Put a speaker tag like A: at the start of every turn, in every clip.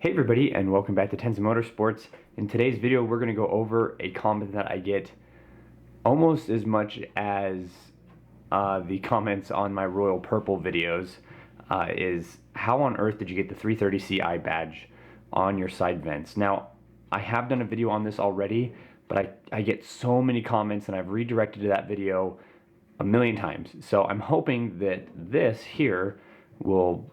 A: Hey everybody, and welcome back to Tenza Motorsports. In today's video we're going to go over a comment that I get almost as much as the comments on my Royal Purple videos, is how on earth did you get the 330ci badge on your side vents. Now, I have done a video on this already, but I get so many comments and I've redirected to that video a million times. So I'm hoping that this here will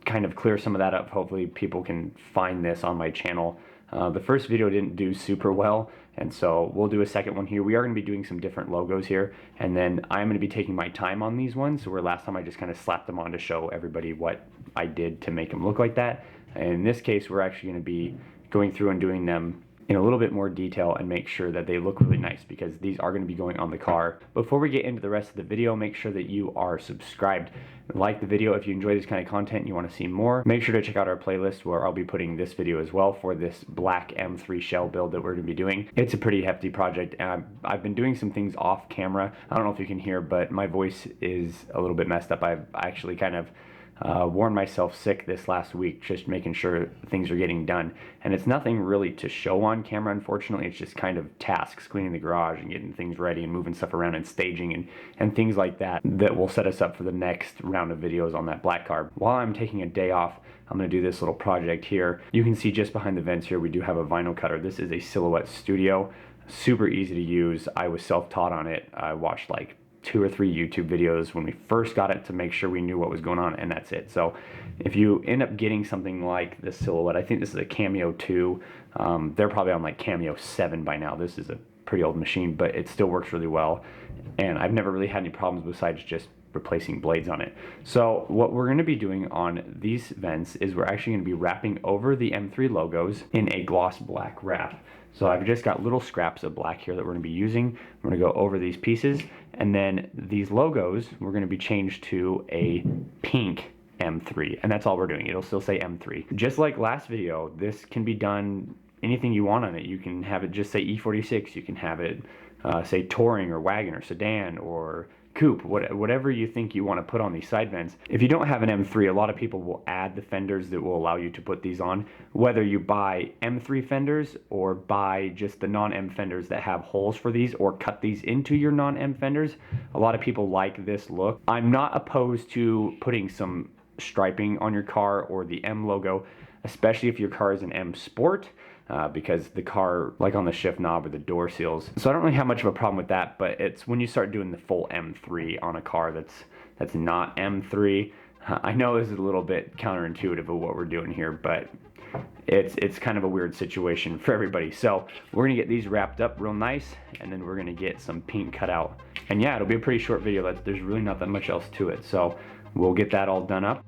A: kind of clear some of that up. Hopefully people can find this on my channel. The first video didn't do super well, and so we'll do a second one here. We are going to be doing some different logos here, and then I'm going to be taking my time on these ones. So where last time I just kind of slapped them on to show everybody what I did to make them look like that. And in this case, we're actually going to be going through and doing them in a little bit more detail and make sure that they look really nice, because these are going to be going on the car. Before we get into the rest of the video, make sure that you are subscribed. Like the video if you enjoy this kind of content and you want to see more. Make sure to check out our playlist where I'll be putting this video as well for this black M3 shell build that we're going to be doing. It's a pretty hefty project, and I've been doing some things off camera. I don't know if you can hear, but my voice is a little bit messed up. I've actually kind of worn myself sick this last week, just making sure things are getting done. And it's nothing really to show on camera, unfortunately. It's just kind of tasks, cleaning the garage and getting things ready and moving stuff around and staging and things like that that will set us up for the next round of videos on that black car. While I'm taking a day off, I'm going to do this little project here. You can see just behind the vents here, we do have a vinyl cutter. This is a Silhouette Studio. Super easy to use. I was self-taught on it. I watched like 2 or 3 YouTube videos when we first got it to make sure we knew what was going on, and that's it. So if you end up getting something like this Silhouette, I think this is a Cameo 2. They're probably on like Cameo 7 by now. This is a pretty old machine, but it still works really well, and I've never really had any problems besides just replacing blades on it. So what we're going to be doing on these vents is we're actually going to be wrapping over the M3 logos in a gloss black wrap. So I've just got little scraps of black here that we're going to be using. We're going to go over these pieces, and then these logos we're going to be changed to a pink M3, and that's all we're doing. It'll still say M3. Just like last video, this can be done anything you want on it. You can have it just say E46. You can have it say touring or wagon or sedan or coupe, whatever you think you want to put on these side vents. If you don't have an M3, a lot of people will add the fenders that will allow you to put these on. Whether you buy M3 fenders or buy just the non-M fenders that have holes for these, or cut these into your non-M fenders, a lot of people like this look. I'm not opposed to putting some striping on your car or the M logo, especially if your car is an M Sport. Because the car, like on the shift knob or the door seals. So I don't really have much of a problem with that, but it's when you start doing the full M3 on a car that's not M3. I know this is a little bit counterintuitive of what we're doing here, but it's kind of a weird situation for everybody. So we're gonna get these wrapped up real nice, and then we're gonna get some paint cut out. And yeah, it'll be a pretty short video. There's really not that much else to it. So we'll get that all done up.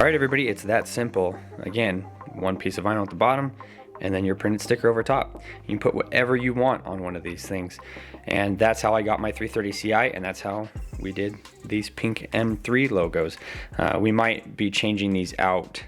A: Alright everybody, it's that simple. Again, one piece of vinyl at the bottom, and then your printed sticker over top. You can put whatever you want on one of these things. And that's how I got my 330 Ci, and that's how we did these pink M3 logos. We might be changing these out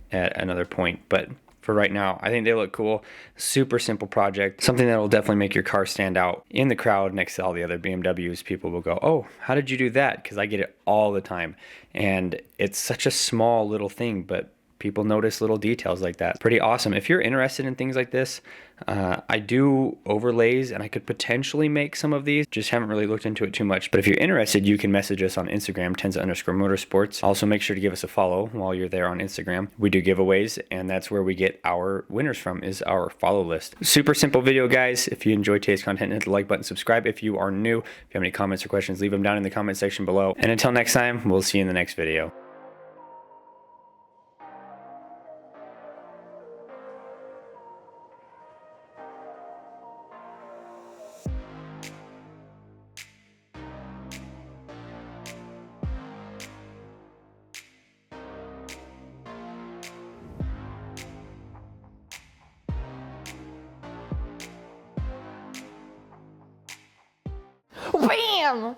A: at another point, but for right now, I think they look cool. Super simple project, something that will definitely make your car stand out in the crowd next to all the other BMWs. People will go, oh, how did you do that? Because I get it all the time. And it's such a small little thing, but people notice little details like that. Pretty awesome. If you're interested in things like this, I do overlays, and I could potentially make some of these. Just haven't really looked into it too much. But if you're interested, you can message us on Instagram, Tenza_Motorsports. Also, make sure to give us a follow while you're there on Instagram. We do giveaways, and that's where we get our winners from, is our follow list. Super simple video, guys. If you enjoyed today's content, hit the like button, subscribe if you are new. If you have any comments or questions, leave them down in the comment section below. And until next time, we'll see you in the next video.
B: Bam!